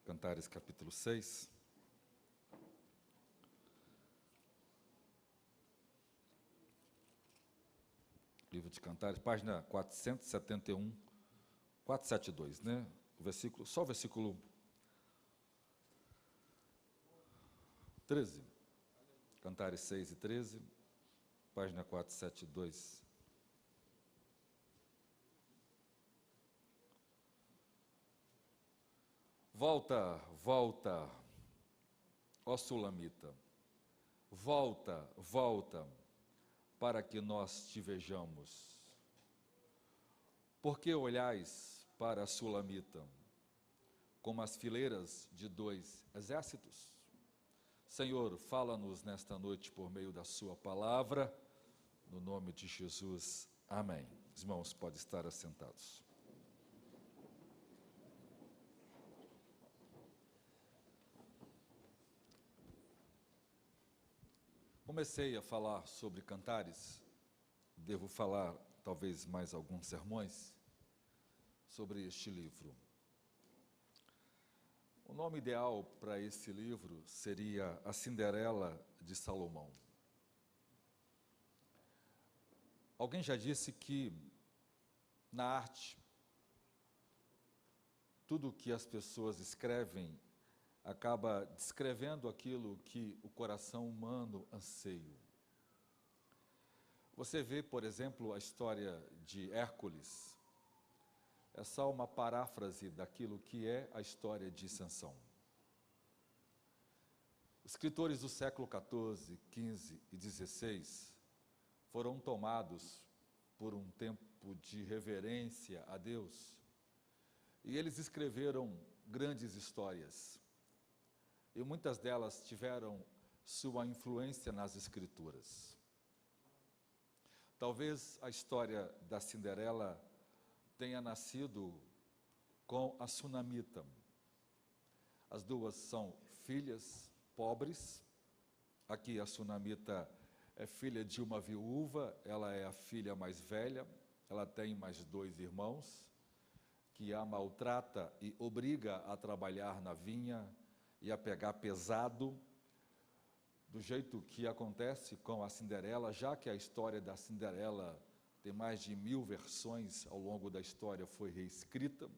Cantares capítulo 6. Livro de Cantares, página 471, 472, né? O versículo, só o versículo 13. Cantares 6 e 13, página 472. Volta, volta, ó Sulamita, volta, volta, para que nós te vejamos. Por que olhais para a Sulamita, como as fileiras de dois exércitos? Senhor, fala-nos nesta noite por meio da sua palavra, no nome de Jesus, amém. Os irmãos podem estar assentados. Comecei a falar sobre Cantares, devo falar talvez mais alguns sermões sobre este livro. O nome ideal para esse livro seria A Cinderela de Salomão. Alguém já disse que na arte, tudo o que as pessoas escrevem acaba descrevendo aquilo que o coração humano anseia. Você vê, por exemplo, a história de Hércules. É só uma paráfrase daquilo que é a história de Sansão. Os escritores do século XIV, XV e XVI foram tomados por um tempo de reverência a Deus e eles escreveram grandes histórias. E muitas delas tiveram sua influência nas Escrituras. Talvez a história da Cinderela tenha nascido com a Sunamita. As duas são filhas pobres. Aqui a Sunamita é filha de uma viúva, ela é a filha mais velha, ela tem mais 2 irmãos, que a maltrata e obriga a trabalhar na vinha, e a pegar pesado, do jeito que acontece com a Cinderela, já que a história da Cinderela tem mais de 1000 versões ao longo da história, foi reescrita.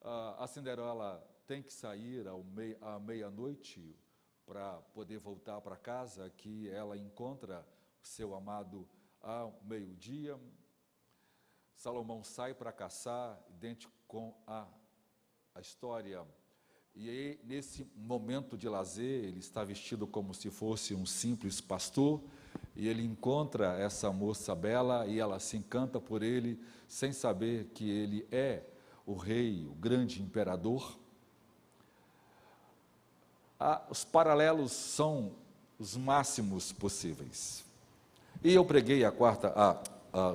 A Cinderela tem que sair à meia-noite para poder voltar para casa, que ela encontra seu amado ao meio-dia. Salomão sai para caçar, idêntico com a história. E aí, nesse momento de lazer, ele está vestido como se fosse um simples pastor, e ele encontra essa moça bela, e ela se encanta por ele, sem saber que ele é o rei, o grande imperador. Os paralelos são os máximos possíveis. E eu preguei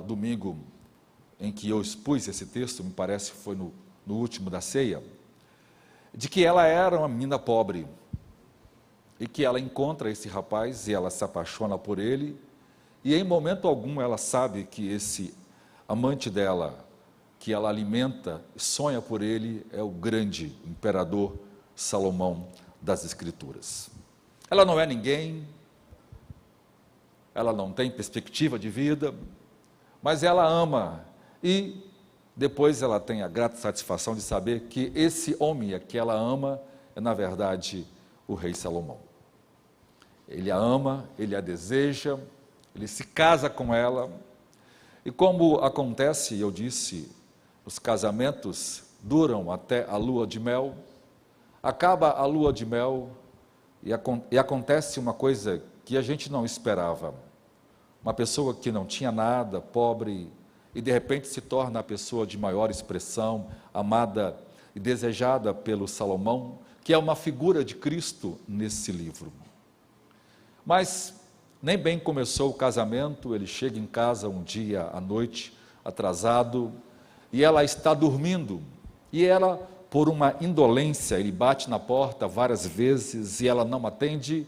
domingo, em que eu expus esse texto, me parece que foi no último da ceia, de que ela era uma menina pobre, e que ela encontra esse rapaz, e ela se apaixona por ele, e em momento algum ela sabe que esse amante dela, que ela alimenta e sonha por ele, é o grande imperador Salomão das Escrituras. Ela não é ninguém, ela não tem perspectiva de vida, mas ela ama, e depois ela tem a grata satisfação de saber que esse homem que ela ama é, na verdade, o rei Salomão. Ele a ama, ele a deseja, ele se casa com ela, e como acontece, eu disse, os casamentos duram até a lua de mel, acaba a lua de mel e acontece uma coisa que a gente não esperava. Uma pessoa que não tinha nada, pobre, e de repente se torna a pessoa de maior expressão, amada e desejada pelo Salomão, que é uma figura de Cristo nesse livro. Mas nem bem começou o casamento, ele chega em casa um dia à noite, atrasado, e ela está dormindo, e ela, por uma indolência, ele bate na porta várias vezes e ela não atende,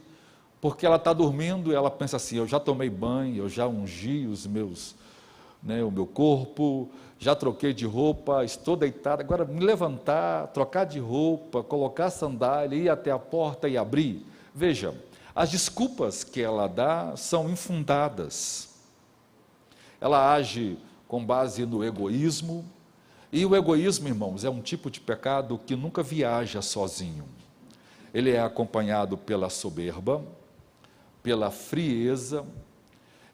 porque ela está dormindo, e ela pensa assim, eu já tomei banho, eu já ungi os meus né, o meu corpo, já troquei de roupa, estou deitado, agora me levantar, trocar de roupa, colocar a sandália, ir até a porta e abrir. Veja, as desculpas que ela dá são infundadas. Ela age com base no egoísmo, e o egoísmo, irmãos, é um tipo de pecado que nunca viaja sozinho. Ele é acompanhado pela soberba, pela frieza,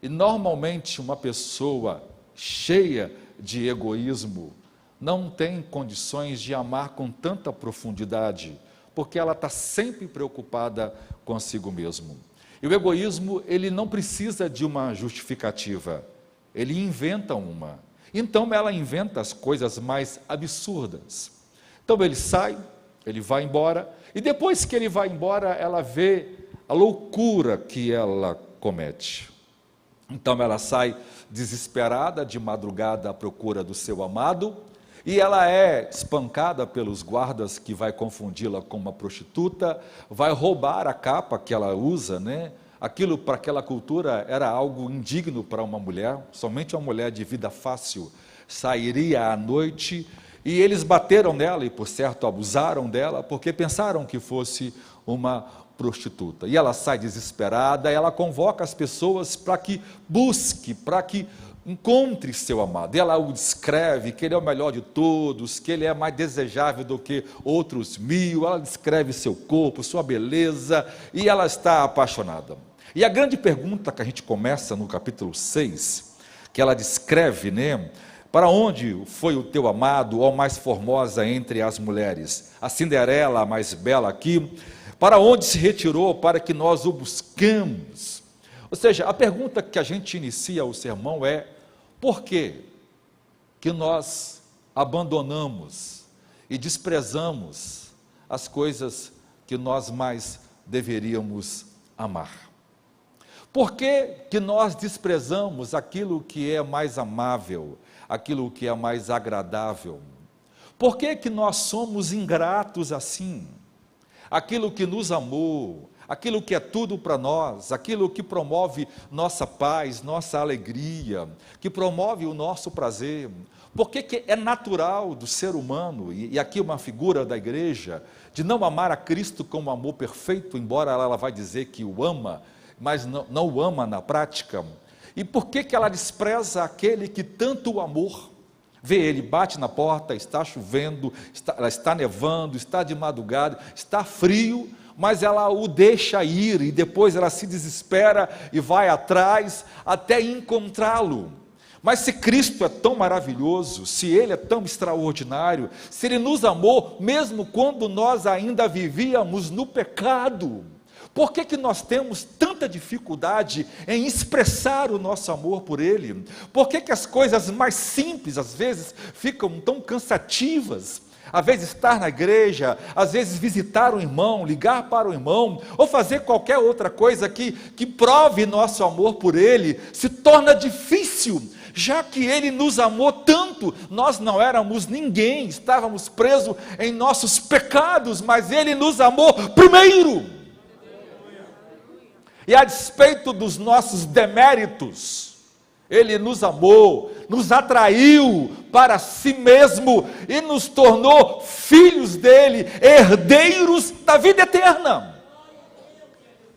e normalmente uma pessoa cheia de egoísmo não tem condições de amar com tanta profundidade, porque ela está sempre preocupada consigo mesmo. E o egoísmo, ele não precisa de uma justificativa, ele inventa uma. Então ela inventa as coisas mais absurdas. Então ele sai, ele vai embora, e depois que ele vai embora, ela vê a loucura que ela comete. Então ela sai desesperada de madrugada à procura do seu amado, e ela é espancada pelos guardas que vai confundi-la com uma prostituta, vai roubar a capa que ela usa, né? Aquilo para aquela cultura era algo indigno para uma mulher, somente uma mulher de vida fácil sairia à noite, e eles bateram nela e por certo abusaram dela, porque pensaram que fosse uma prostituta. E ela sai desesperada, ela convoca as pessoas para que busque, para que encontre seu amado. Ela o descreve, que ele é o melhor de todos, que ele é mais desejável do que outros 1000, ela descreve seu corpo, sua beleza, e ela está apaixonada. E a grande pergunta que a gente começa no capítulo 6, que ela descreve, né? Para onde foi o teu amado, ó mais formosa entre as mulheres? A Cinderela, a mais bela aqui, para onde se retirou para que nós o buscamos? Ou seja, a pergunta que a gente inicia o sermão é: por que nós abandonamos e desprezamos as coisas que nós mais deveríamos amar? Por que nós desprezamos aquilo que é mais amável, aquilo que é mais agradável? Por que nós somos ingratos assim? Aquilo que nos amou, aquilo que é tudo para nós, aquilo que promove nossa paz, nossa alegria, que promove o nosso prazer. Por que é natural do ser humano, e aqui uma figura da igreja, de não amar a Cristo com um amor perfeito, embora ela vai dizer que o ama, mas não o ama na prática? E por que ela despreza aquele que tanto o amor? Vê, ele bate na porta, está chovendo, está nevando, está de madrugada, está frio, mas ela o deixa ir, e depois ela se desespera e vai atrás até encontrá-lo. Mas se Cristo é tão maravilhoso, se Ele é tão extraordinário, se Ele nos amou mesmo quando nós ainda vivíamos no pecado, por que nós temos tanta dificuldade em expressar o nosso amor por Ele? Por que as coisas mais simples, às vezes, ficam tão cansativas? Às vezes estar na igreja, às vezes visitar um irmão, ligar para o irmão, ou fazer qualquer outra coisa que prove nosso amor por Ele, se torna difícil, já que Ele nos amou tanto. Nós não éramos ninguém, estávamos presos em nossos pecados, mas Ele nos amou primeiro. E a despeito dos nossos deméritos, Ele nos amou, nos atraiu para si mesmo e nos tornou filhos dEle, herdeiros da vida eterna.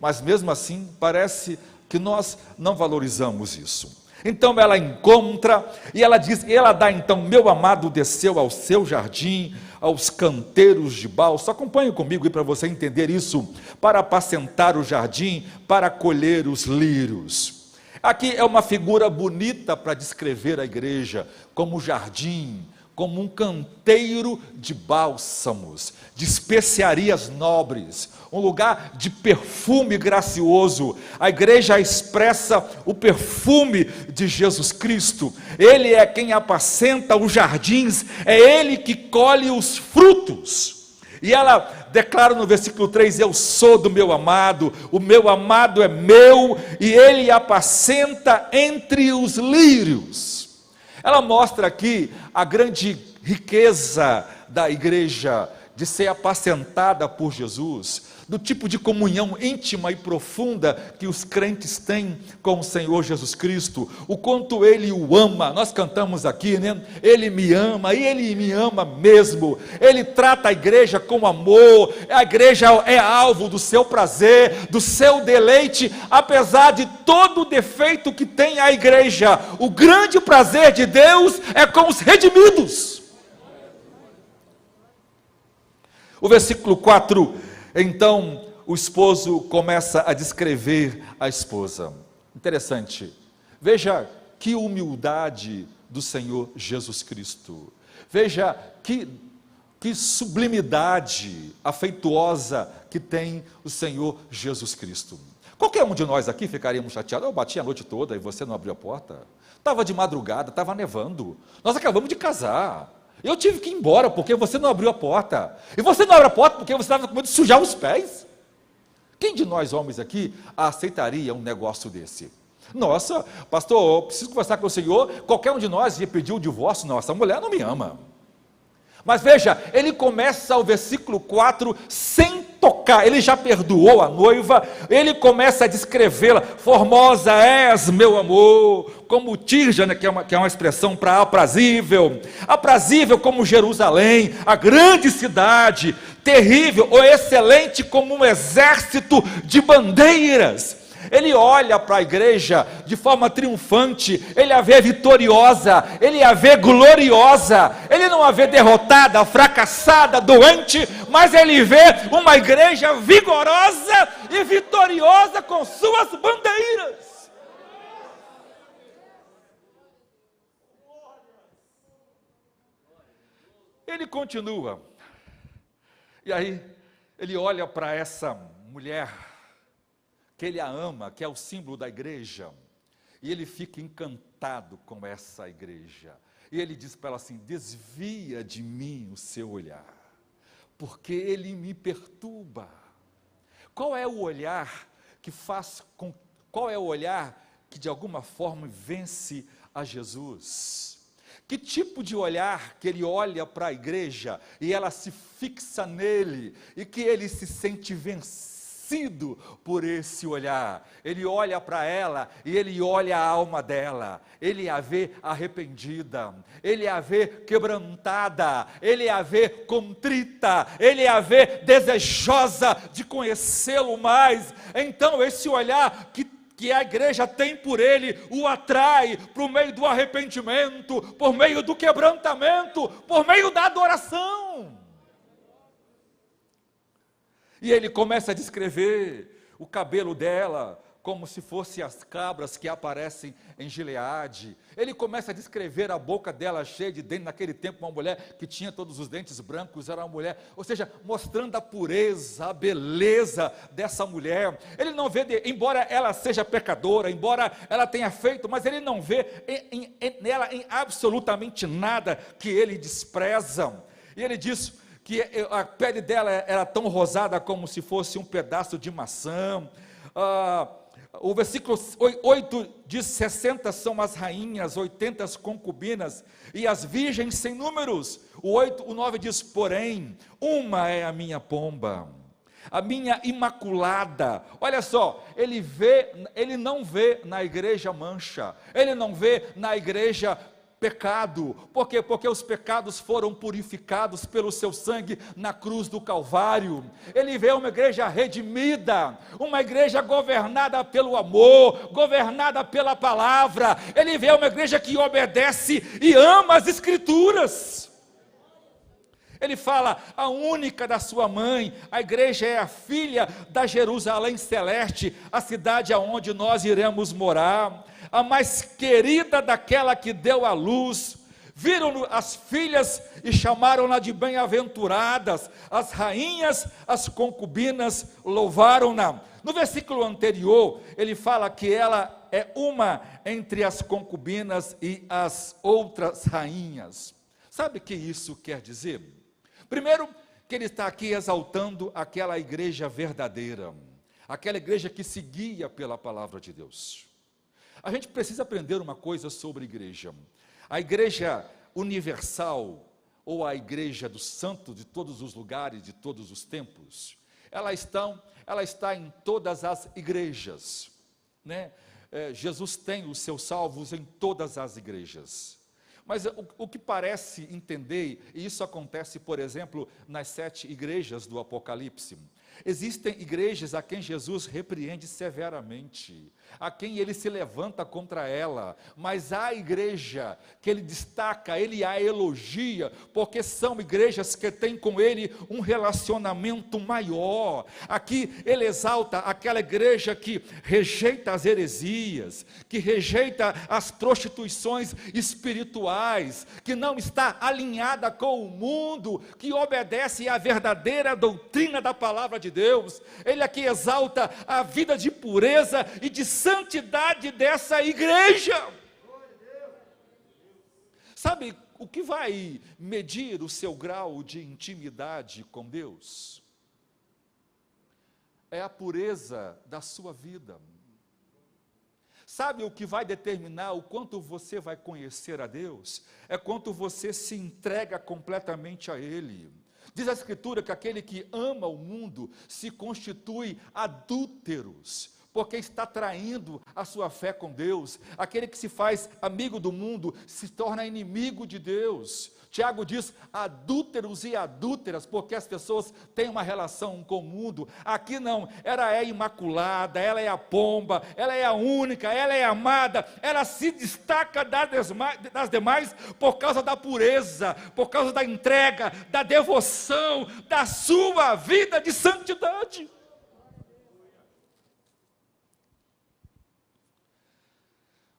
Mas mesmo assim, parece que nós não valorizamos isso. Então ela encontra, e ela diz, ela dá então: meu amado desceu ao seu jardim, aos canteiros de balsam. Acompanhe comigo para você entender isso. Para apacentar o jardim, para colher os lírios. Aqui é uma figura bonita para descrever a igreja, como jardim, como um canteiro de bálsamos, de especiarias nobres, um lugar de perfume gracioso. A igreja expressa o perfume de Jesus Cristo. Ele é quem apacenta os jardins, é Ele que colhe os frutos. E ela declara no versículo 3, eu sou do meu amado, o meu amado é meu, e Ele apacenta entre os lírios. Ela mostra aqui a grande riqueza da igreja, de ser apacentada por Jesus, do tipo de comunhão íntima e profunda que os crentes têm com o Senhor Jesus Cristo, o quanto Ele o ama. Nós cantamos aqui, né? Ele me ama, e Ele me ama mesmo. Ele trata a igreja com amor, a igreja é alvo do seu prazer, do seu deleite, apesar de todo o defeito que tem a igreja. O grande prazer de Deus é com os redimidos. O versículo 4, então, o esposo começa a descrever a esposa. Interessante. Veja que humildade do Senhor Jesus Cristo. Veja que sublimidade afeituosa que tem o Senhor Jesus Cristo. Qualquer um de nós aqui ficaríamos chateados. Eu bati a noite toda e você não abriu a porta. Estava de madrugada, estava nevando. Nós acabamos de casar. Eu tive que ir embora porque você não abriu a porta. E você não abriu a porta porque você estava com medo de sujar os pés. Quem de nós homens aqui aceitaria um negócio desse? Nossa, pastor, eu preciso conversar com o Senhor. Qualquer um de nós ia pedir o divórcio. Não, essa mulher não me ama. Mas veja, ele começa o versículo 4 sem tocar. Ele já perdoou a noiva. Ele começa a descrevê-la. Formosa és, meu amor, como Tirja, né, que é uma expressão para aprazível. Aprazível como Jerusalém, a grande cidade. Terrível ou excelente como um exército de bandeiras. Ele olha para a igreja de forma triunfante, ele a vê vitoriosa, ele a vê gloriosa, ele não a vê derrotada, fracassada, doente, mas ele vê uma igreja vigorosa e vitoriosa com suas bandeiras. Ele continua, e aí ele olha para essa mulher, que ele a ama, que é o símbolo da igreja, e ele fica encantado com essa igreja, e ele diz para ela assim: desvia de mim o seu olhar, porque ele me perturba. Qual é o olhar que qual é o olhar que de alguma forma vence a Jesus? Que tipo de olhar que ele olha para a igreja, e ela se fixa nele, e que ele se sente vencido por esse olhar? Ele olha para ela e ele olha a alma dela, ele a vê arrependida, ele a vê quebrantada, ele a vê contrita, ele a vê desejosa de conhecê-lo mais. Então esse olhar que a igreja tem por ele, o atrai por meio do arrependimento, por meio do quebrantamento, por meio da adoração. E ele começa a descrever o cabelo dela, como se fossem as cabras que aparecem em Gileade. Ele começa a descrever a boca dela cheia de dentes. Naquele tempo, uma mulher que tinha todos os dentes brancos era uma mulher, ou seja, mostrando a pureza, a beleza dessa mulher. Ele não vê, embora ela seja pecadora, embora ela tenha feito, mas ele não vê nela em absolutamente nada que ele despreza. E ele diz que a pele dela era tão rosada como se fosse um pedaço de maçã. O versículo 8 diz: 60 são as rainhas, 80 as concubinas, e as virgens sem números. O 9 diz: porém, uma é a minha pomba, a minha imaculada. Olha só, ele não vê na igreja mancha, ele não vê na igreja pecado. Por quê? Porque os pecados foram purificados pelo seu sangue na cruz do Calvário. Ele vê uma igreja redimida, uma igreja governada pelo amor, governada pela palavra. Ele vê uma igreja que obedece e ama as Escrituras. Ele fala: a única da sua mãe. A igreja é a filha da Jerusalém celeste, a cidade aonde nós iremos morar, a mais querida daquela que deu à luz. Viram as filhas e chamaram-na de bem-aventuradas. As rainhas, as concubinas louvaram-na. No versículo anterior, ele fala que ela é uma entre as concubinas e as outras rainhas. Sabe o que isso quer dizer? Primeiro, que ele está aqui exaltando aquela igreja verdadeira, aquela igreja que se guia pela palavra de Deus. A gente precisa aprender uma coisa sobre igreja. A igreja universal, ou a igreja dos santos de todos os lugares, de todos os tempos, ela está em todas as igrejas, né? Jesus tem os seus salvos em todas as igrejas. Mas o que parece entender, e isso acontece, por exemplo, nas 7 igrejas do Apocalipse, existem igrejas a quem Jesus repreende severamente, a quem ele se levanta contra ela, mas há igreja que ele destaca, ele a elogia, porque são igrejas que têm com ele um relacionamento maior. Aqui ele exalta aquela igreja que rejeita as heresias, que rejeita as prostituições espirituais, que não está alinhada com o mundo, que obedece à verdadeira doutrina da palavra de Deus. Ele aqui exalta a vida de pureza e de santidade dessa igreja. Sabe o que vai medir o seu grau de intimidade com Deus? É a pureza da sua vida. Sabe o que vai determinar o quanto você vai conhecer a Deus? É quanto você se entrega completamente a Ele. Diz a Escritura que aquele que ama o mundo se constitui adúlteros, porque está traindo a sua fé com Deus. Aquele que se faz amigo do mundo se torna inimigo de Deus. Tiago diz adúlteros e adúlteras, porque as pessoas têm uma relação com o mundo. Aqui não, ela é imaculada, ela é a pomba, ela é a única, ela é amada, ela se destaca das demais por causa da pureza, por causa da entrega, da devoção, da sua vida de santidade.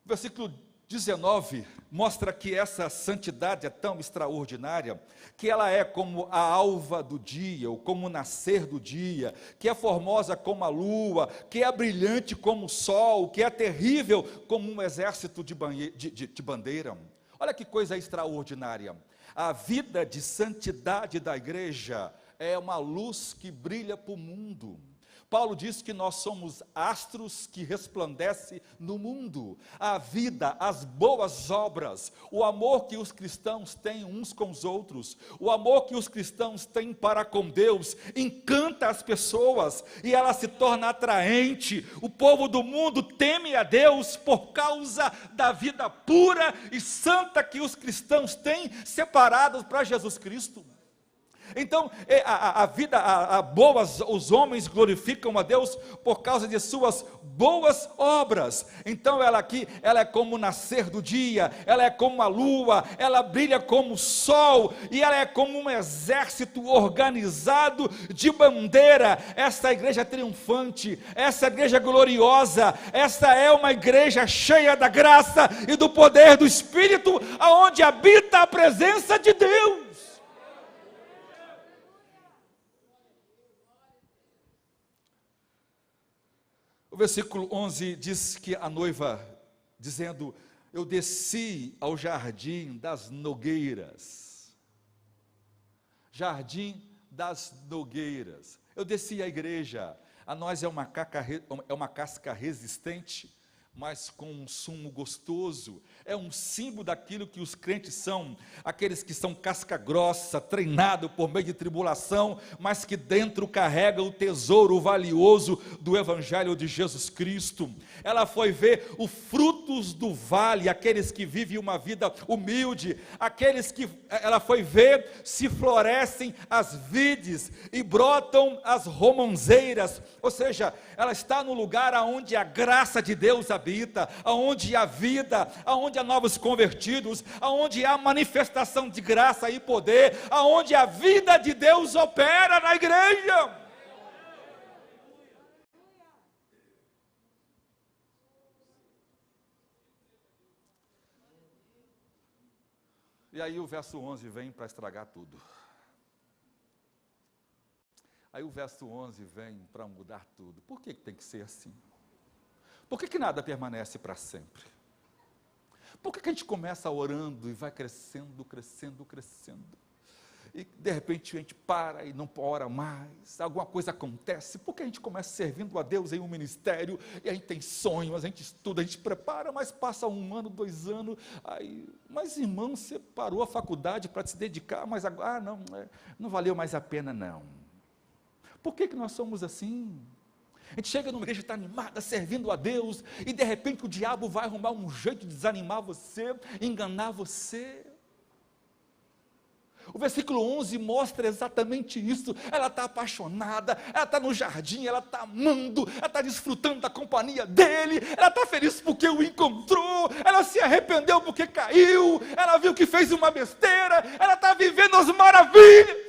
O versículo 19 mostra que essa santidade é tão extraordinária, que ela é como a alva do dia, ou como o nascer do dia, que é formosa como a lua, que é brilhante como o sol, que é terrível como um exército de bandeira. Olha que coisa extraordinária. A vida de santidade da igreja é uma luz que brilha para o mundo. Paulo diz que nós somos astros que resplandecem no mundo. A vida, as boas obras, o amor que os cristãos têm uns com os outros, o amor que os cristãos têm para com Deus, encanta as pessoas e ela se torna atraente. O povo do mundo teme a Deus por causa da vida pura e santa que os cristãos têm separados para Jesus Cristo. Então, a vida, os homens glorificam a Deus por causa de suas boas obras. Então, ela aqui, ela é como o nascer do dia, ela é como a lua, ela brilha como o sol, e ela é como um exército organizado de bandeira. Essa igreja triunfante, essa igreja gloriosa, essa é uma igreja cheia da graça e do poder do Espírito, aonde habita a presença de Deus. O versículo 11 diz que a noiva, dizendo, eu desci ao jardim das nogueiras. Jardim das nogueiras. Eu desci à igreja. A nós é uma casca resistente, mas com um sumo gostoso. É um símbolo daquilo que os crentes são, aqueles que são casca grossa, treinado por meio de tribulação, mas que dentro carrega o tesouro valioso do Evangelho de Jesus Cristo. Ela foi ver os frutos do vale, aqueles que vivem uma vida humilde, aqueles que ela foi ver se florescem as vides e brotam as romanzeiras, ou seja, ela está no lugar onde a graça de Deus habita, aonde há vida, aonde há novos convertidos, aonde há manifestação de graça e poder, aonde a vida de Deus opera na igreja. E aí o verso 11 vem para estragar tudo. Aí o verso 11 vem para mudar tudo. Por que tem que ser assim? Por que nada permanece para sempre? Por que a gente começa orando e vai crescendo, crescendo, crescendo? e de repente a gente para e não ora mais, alguma coisa acontece, porque a gente começa servindo a Deus em um ministério, e a gente tem sonhos, a gente estuda, a gente prepara, mas passa 1 ano, 2 anos, aí, mas irmão, você parou a faculdade para se dedicar, mas agora, não valeu mais a pena não. Por que nós somos assim? A gente chega numa igreja, está animada, servindo a Deus, e de repente o diabo vai arrumar um jeito de desanimar você, enganar você. O versículo 11 mostra exatamente isso. Ela está apaixonada, ela está no jardim, ela está amando, ela está desfrutando da companhia dele, ela está feliz porque o encontrou, ela se arrependeu porque caiu, ela viu que fez uma besteira, ela está vivendo as maravilhas.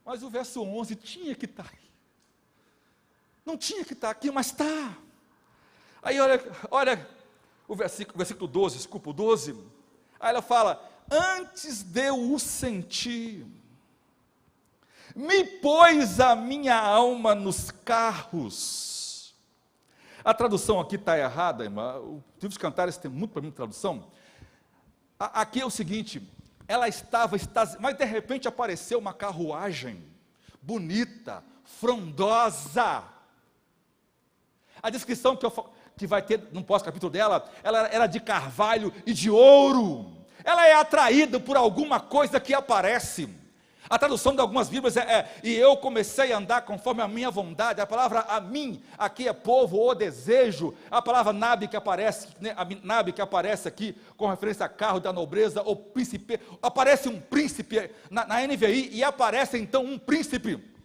Mas o verso 11 tinha que estar aí. Não tinha que estar aqui, mas está. Aí olha o versículo 12, desculpa, o 12. Aí ela fala, antes de eu o sentir, me pôs a minha alma nos carros. A tradução aqui está errada, irmã. O livro dos Cantares tem muito para mim de tradução. Aqui é o seguinte, ela estava, mas de repente apareceu uma carruagem, bonita, frondosa. A descrição que vai ter no pós-capítulo dela, ela era de carvalho e de ouro. Ela é atraída por alguma coisa que aparece. A tradução de algumas Bíblias e eu comecei a andar conforme a minha vontade. A palavra a mim, aqui é povo ou desejo. A palavra nabe que aparece, né, nabe que aparece aqui, com referência a carro da nobreza, ou príncipe. Aparece um príncipe na NVI, e aparece então um príncipe.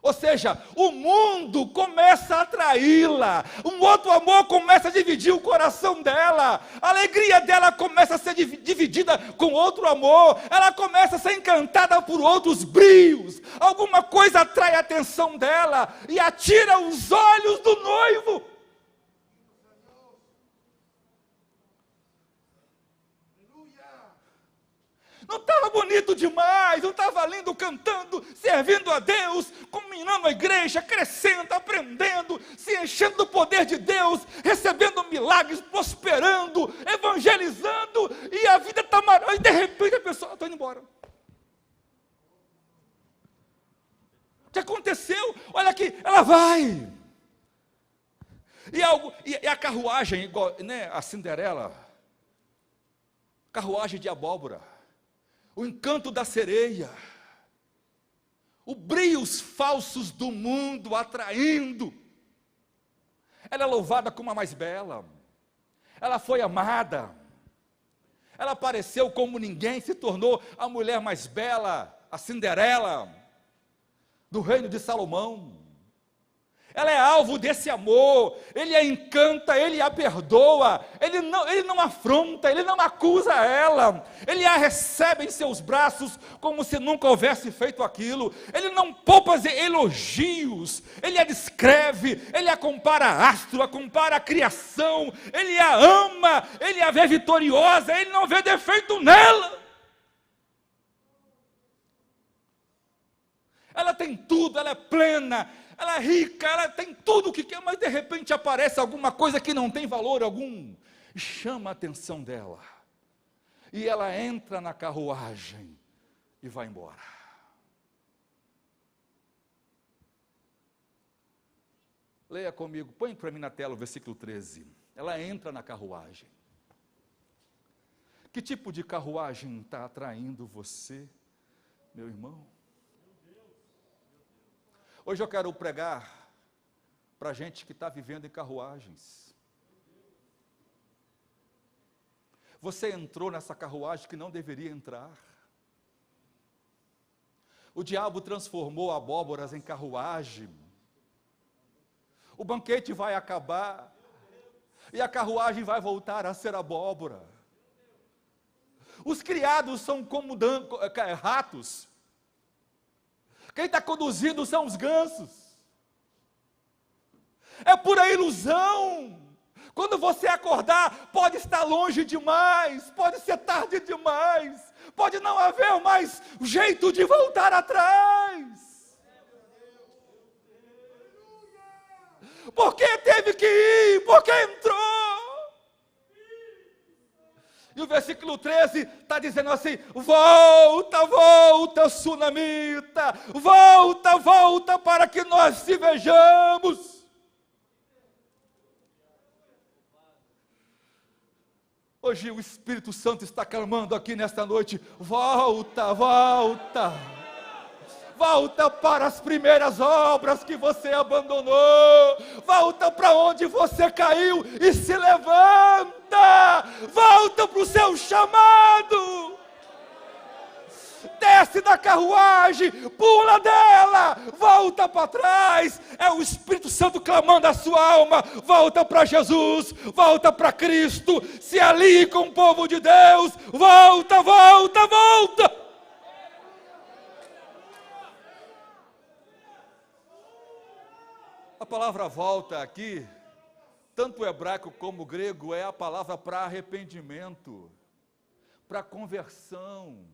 Ou seja, o mundo começa a atraí-la, um outro amor começa a dividir o coração dela, a alegria dela começa a ser dividida com outro amor, ela começa a ser encantada por outros brios, alguma coisa atrai a atenção dela e atira os olhos do noivo. Não estava bonito demais, não estava lindo cantando, servindo a Deus, combinando a igreja, crescendo, aprendendo, se enchendo do poder de Deus, recebendo milagres, prosperando, evangelizando, e a vida está maravilhosa, e de repente a pessoa está indo embora. O que aconteceu? Olha aqui, ela vai. E a carruagem, igual, né, a Cinderela, carruagem de abóbora, o encanto da sereia, os brios falsos do mundo atraindo. Ela é louvada como a mais bela, ela foi amada, ela apareceu como ninguém, se tornou a mulher mais bela, a Cinderela do reino de Salomão. Ela é alvo desse amor, ele a encanta, ele a perdoa, ele não afronta, ele não acusa ela, ele a recebe em seus braços como se nunca houvesse feito aquilo, ele não poupa elogios, ele a descreve, ele a compara a astro, a compara a criação, ele a ama, ele a vê vitoriosa, ele não vê defeito nela. Ela tem tudo, ela é plena, ela é rica, ela tem tudo o que quer, mas de repente aparece alguma coisa que não tem valor algum, e chama a atenção dela, e ela entra na carruagem e vai embora. Leia comigo, põe para mim na tela o versículo 13. Ela entra na carruagem. Que tipo de carruagem está atraindo você, meu irmão? Hoje eu quero pregar para gente que está vivendo em carruagens. Você entrou nessa carruagem que não deveria entrar. O diabo transformou abóboras em carruagem. O banquete vai acabar e a carruagem vai voltar a ser abóbora. Os criados são como ratos. Quem está conduzindo são os gansos. É pura ilusão. Quando você acordar, pode estar longe demais, pode ser tarde demais, pode não haver mais jeito de voltar atrás. Por que teve que ir? Por que entrou? E o versículo 13 está dizendo assim: volta, volta, sunamita, volta, volta, para que nós te vejamos. Hoje o Espírito Santo está clamando aqui nesta noite: volta, volta. Volta para as primeiras obras que você abandonou. Volta para onde você caiu e se levanta. Volta para o seu chamado. Desce da carruagem, pula dela, volta para trás. É o Espírito Santo clamando a sua alma: volta para Jesus, volta para Cristo, se alie com o povo de Deus. Volta, volta, volta. A palavra volta aqui, tanto o hebraico como o grego, é a palavra para arrependimento, para conversão.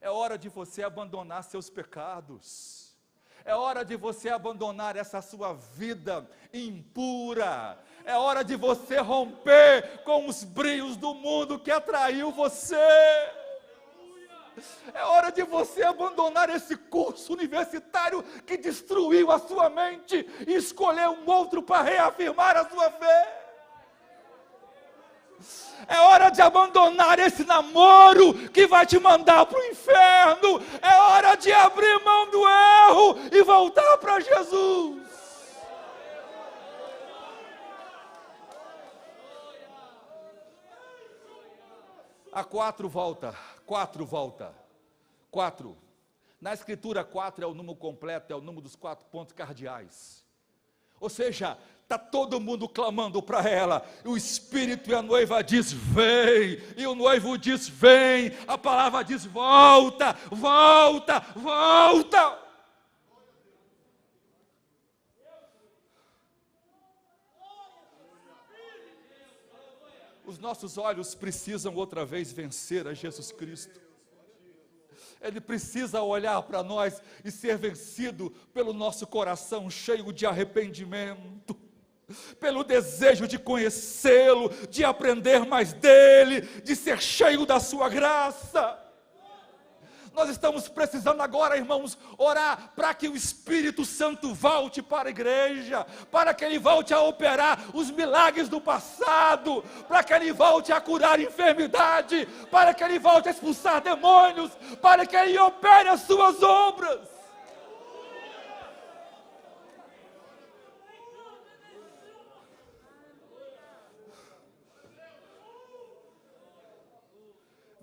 É hora de você abandonar seus pecados. É hora de você abandonar essa sua vida impura. É hora de você romper com os brios do mundo que atraiu você. É hora de você abandonar esse curso universitário que destruiu a sua mente e escolher um outro para reafirmar a sua fé. É hora de abandonar esse namoro que vai te mandar para o inferno. É hora de abrir mão do erro e voltar para Jesus. A 4 volta. 4 volta. 4. Na Escritura, 4 é o número completo, é o número dos 4 pontos cardeais. Ou seja, está todo mundo clamando para ela. E o Espírito e a noiva diz: vem. E o noivo diz: vem. A palavra diz: volta, volta, volta. Os nossos olhos precisam outra vez vencer a Jesus Cristo. Ele precisa olhar para nós e ser vencido pelo nosso coração cheio de arrependimento, pelo desejo de conhecê-lo, de aprender mais dele, de ser cheio da sua graça. Nós estamos precisando agora, irmãos, orar para que o Espírito Santo volte para a igreja, para que ele volte a operar os milagres do passado, para que ele volte a curar enfermidade, para que ele volte a expulsar demônios, para que ele opere as suas obras.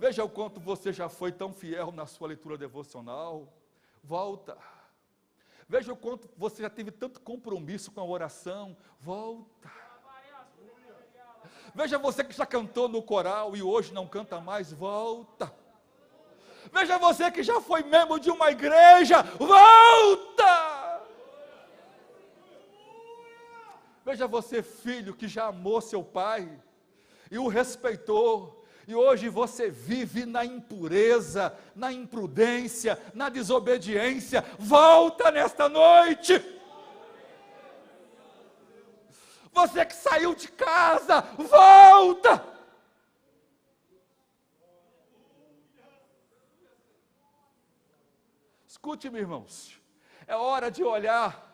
Veja o quanto você já foi tão fiel na sua leitura devocional. Volta. Veja o quanto você já teve tanto compromisso com a oração. Volta. Veja você que já cantou no coral e hoje não canta mais. Volta. Veja você que já foi membro de uma igreja. Volta. Veja você, filho, que já amou seu pai e o respeitou. E hoje você vive na impureza, na imprudência, na desobediência. Volta nesta noite. Você que saiu de casa, volta. Escute-me, irmãos. É hora de olhar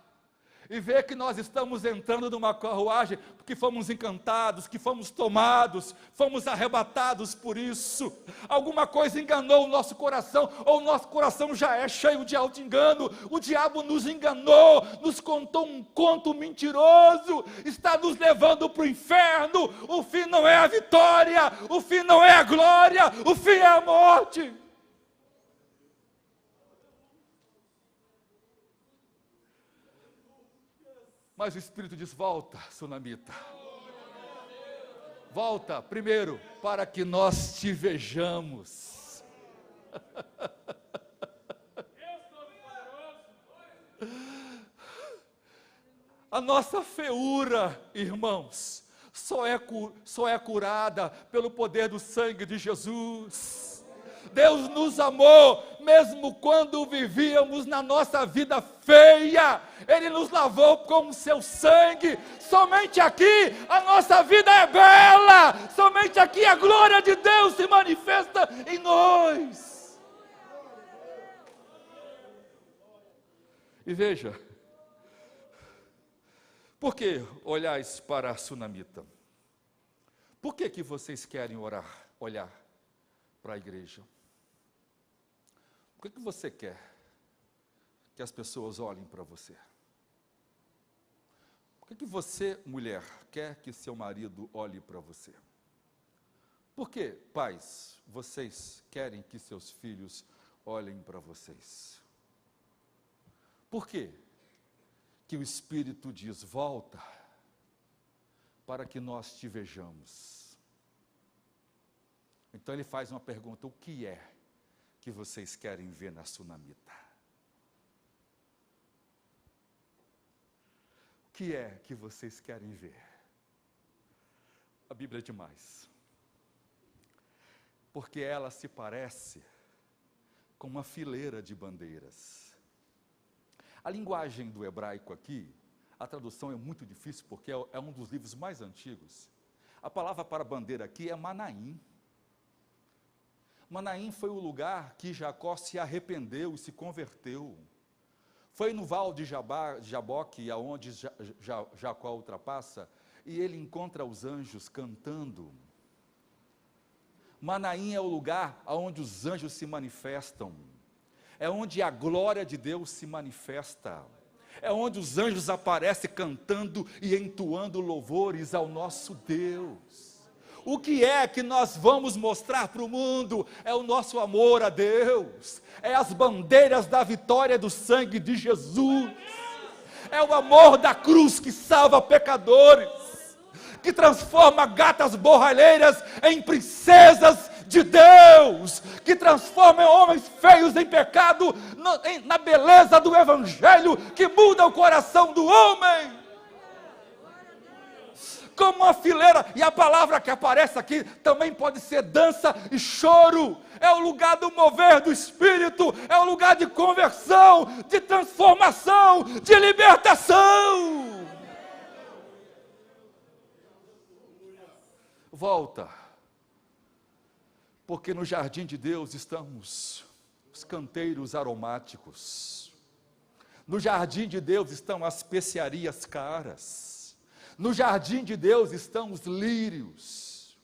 e ver que nós estamos entrando numa carruagem, porque fomos encantados, que fomos tomados, fomos arrebatados por isso. Alguma coisa enganou o nosso coração, ou o nosso coração já é cheio de auto-engano. O diabo nos enganou, nos contou um conto mentiroso, está nos levando para o inferno. O fim não é a vitória, o fim não é a glória, o fim é a morte. Mas o Espírito diz: volta, sunamita. Volta, primeiro, para que nós te vejamos. A nossa feiura, irmãos, só é curada pelo poder do sangue de Jesus. Deus nos amou, mesmo quando vivíamos na nossa vida feia, Ele nos lavou com o seu sangue. Somente aqui a nossa vida é bela, somente aqui a glória de Deus se manifesta em nós. E veja, por que olhais para a sunamita? Por que vocês querem olhar para a igreja? Por que você quer que as pessoas olhem para você? Por que você, mulher, quer que seu marido olhe para você? Por que, pais, vocês querem que seus filhos olhem para vocês? Por que o Espírito diz, volta, para que nós te vejamos? Então ele faz uma pergunta, o que é que vocês querem ver na sunamita? O que é que vocês querem ver? A Bíblia é demais. Porque ela se parece com uma fileira de bandeiras. A linguagem do hebraico aqui, a tradução é muito difícil, porque é um dos livros mais antigos. A palavra para bandeira aqui é Manaim. Manaim foi o lugar que Jacó se arrependeu e se converteu. Foi no val de Jaboque, aonde Jacó ultrapassa, e ele encontra os anjos cantando. Manaim é o lugar onde os anjos se manifestam. É onde a glória de Deus se manifesta. É onde os anjos aparecem cantando e entoando louvores ao nosso Deus. O que é que nós vamos mostrar para o mundo? É o nosso amor a Deus. É as bandeiras da vitória do sangue de Jesus. É o amor da cruz que salva pecadores, que transforma gatas borralheiras em princesas de Deus, que transforma homens feios em pecado, na beleza do Evangelho, que muda o coração do homem. Como uma fileira, e a palavra que aparece aqui também pode ser dança e choro. É o lugar do mover do Espírito, é o lugar de conversão, de transformação, de libertação. Volta, porque no jardim de Deus estamos os canteiros aromáticos, no jardim de Deus estão as especiarias caras, no jardim de Deus estão os lírios,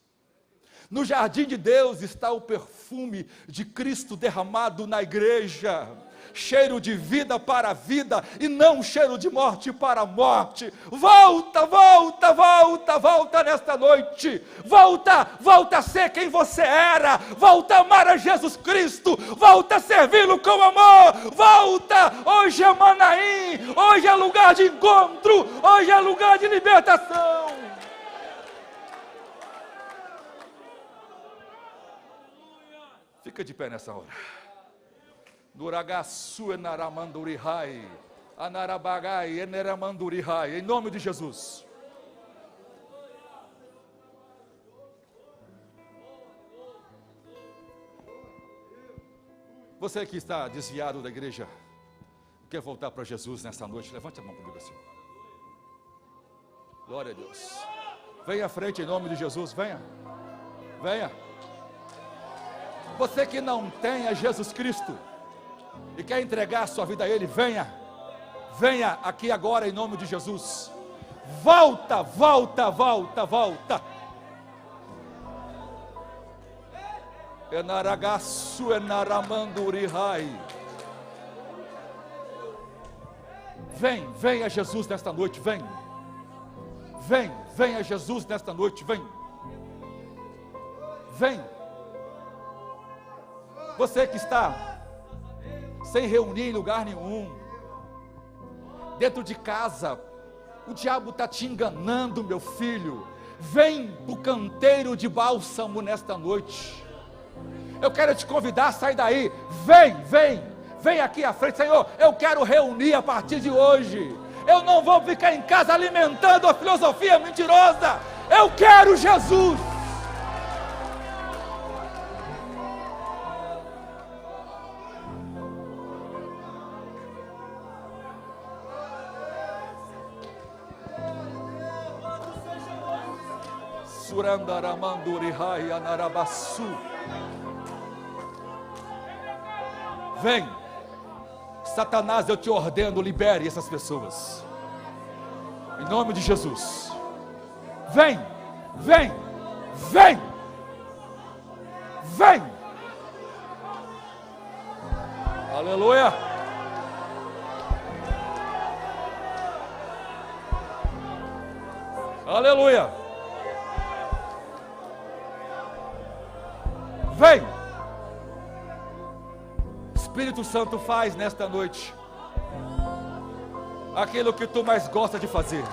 no jardim de Deus está o perfume de Cristo derramado na igreja, cheiro de vida para a vida, e não cheiro de morte para a morte. Volta, volta, volta, volta nesta noite, volta a ser quem você era, volta a amar a Jesus Cristo, volta a servi-lo com amor, volta. Hoje é Manaim, hoje é lugar de encontro, hoje é lugar de libertação. Fica de pé nessa hora. Duragaçu enaramandurihai, anarabagai eneramandurihai, em nome de Jesus. Você que está desviado da igreja, quer voltar para Jesus nessa noite, levante a mão comigo assim. Glória a Deus. Venha à frente em nome de Jesus, venha. Venha. Você que não tem a Jesus Cristo e quer entregar a sua vida a Ele, venha aqui agora em nome de Jesus. Volta, volta, volta, volta. Enaragaçu enaramandurihai. Vem a Jesus nesta noite, vem a Jesus nesta noite, vem. Você que está sem reunir em lugar nenhum, dentro de casa, o diabo está te enganando, meu filho. Vem para o canteiro de bálsamo nesta noite. Eu quero te convidar a sair daí. Vem aqui à frente, Senhor. Eu quero reunir a partir de hoje. Eu não vou ficar em casa alimentando a filosofia mentirosa. Eu quero Jesus. Vem, Satanás, eu te ordeno, libere essas pessoas, em nome de Jesus. Vem, vem, vem, vem, aleluia. Aleluia. Vem. Espírito Santo, faz nesta noite aquilo que tu mais gosta de fazer.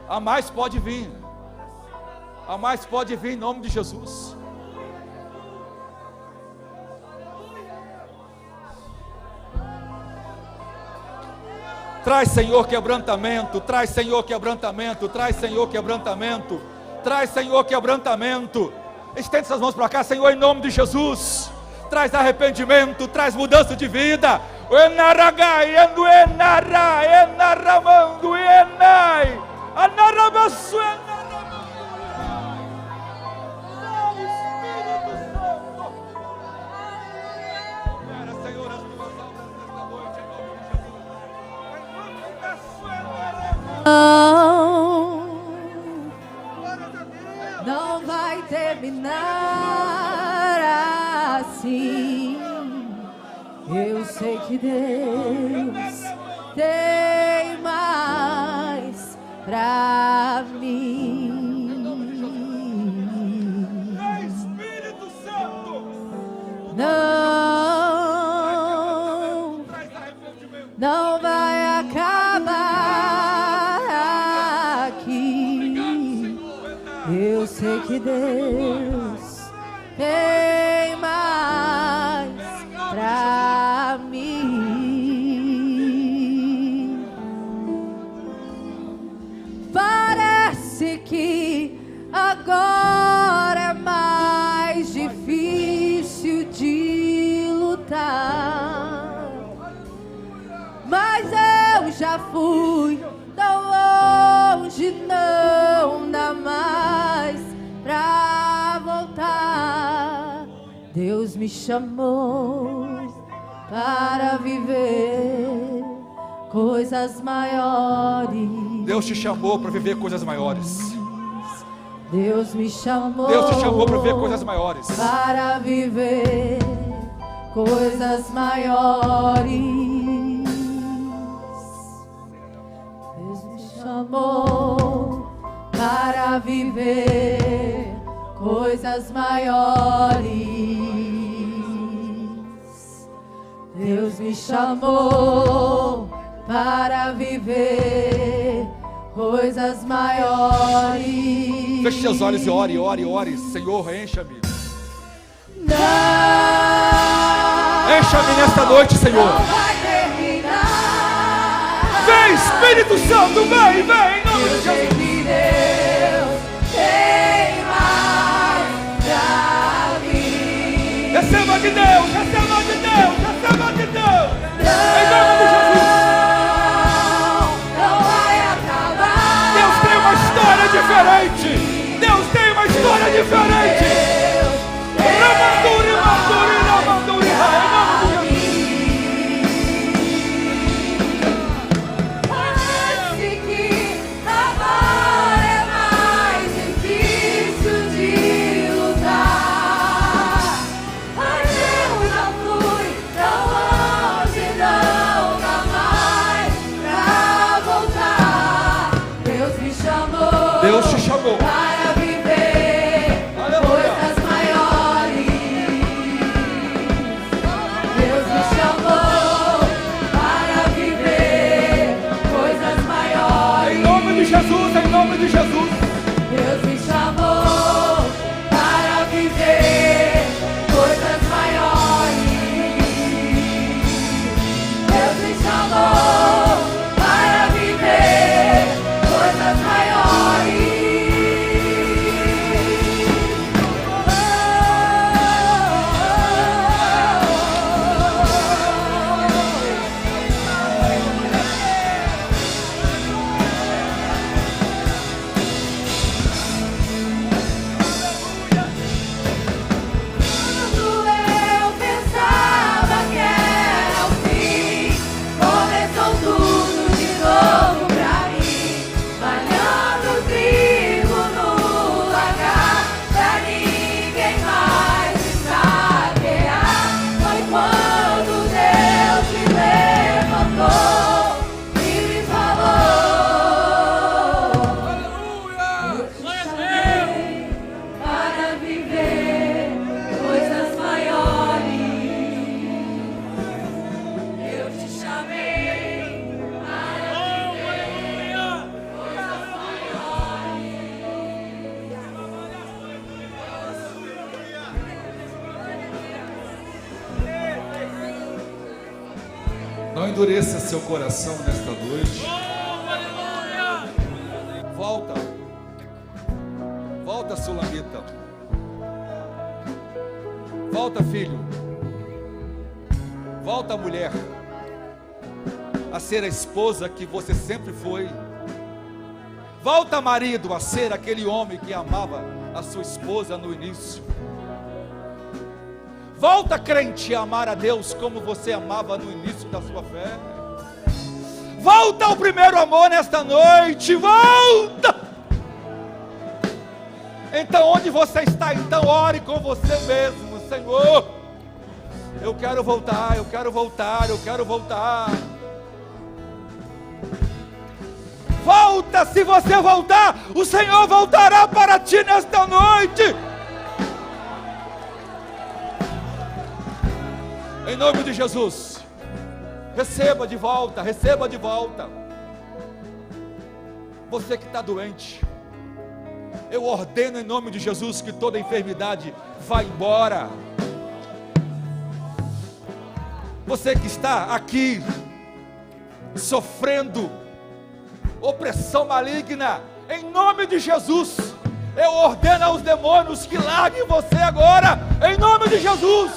A mais pode vir. A mais pode vir em nome de Jesus. Traz, Senhor, quebrantamento. Traz, Senhor, quebrantamento. Traz, Senhor, quebrantamento. Traz, Senhor, quebrantamento. Estende suas mãos para cá, Senhor, em nome de Jesus. Traz arrependimento. Traz mudança de vida. Não vai terminar assim. Eu sei que Deus tem mais pra mim. Espírito Santo. Não vai acabar aqui. Eu sei que Deus tem mais pra mim. Parece que agora é mais difícil de lutar, mas eu já fui tão longe, não dá mais pra voltar. Deus me chamou para viver coisas maiores. Deus te chamou para viver coisas maiores. Deus me chamou. Deus te chamou para viver coisas maiores. Para viver coisas maiores. Deus me chamou para viver coisas maiores. Deus me chamou para viver coisas maiores. Feche seus olhos e ore, ore, ore. Senhor, encha-me. Encha-me nesta noite, Senhor. Não vai terminar. Vem, Espírito Santo, vem, vem, em nome de Eu sei Jesus. que Deus tem mais pra mim. Receba de Deus, receba de Deus, receba de Deus. Em nome de Jesus. Não vai acabar. Deus tem uma história diferente. Deus tem uma história diferente. Ramanduri, manduri, ramanduri, em nome de Jesus. Parece que agora é mais difícil de lutar, mas eu já fui tão longe, não dá mais pra voltar. Deus me chamou. Deus te chamou. Para viver coisas maiores. Deus me chamou para viver coisas maiores. Em nome de Jesus, em nome de Jesus. Deus me chamou para viver coisas maiores. Deus me chamou para viver coisas maiores. Não endureça seu coração nesta noite. Volta. Volta, Sulamita. Volta, filho. Volta, mulher, a ser a esposa que você sempre foi. Volta, marido, a ser aquele homem que amava a sua esposa no início. Volta, crente, a amar a Deus como você amava no início da sua fé. Volta ao primeiro amor nesta noite. Volta. Então, onde você está? Então, ore com você mesmo. Senhor, eu quero voltar, eu quero voltar, eu quero voltar. Volta, se você voltar, o Senhor voltará para ti nesta noite. Em nome de Jesus, receba de volta, receba de volta. Você que está doente, eu ordeno em nome de Jesus que toda enfermidade vá embora. Você que está aqui sofrendo opressão maligna, em nome de Jesus, eu ordeno aos demônios que larguem você agora, em nome de Jesus.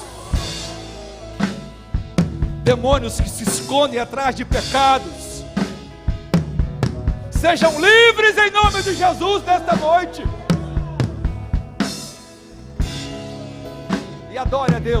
Demônios que se escondem atrás de pecados, sejam livres em nome de Jesus nesta noite. E adore a Deus.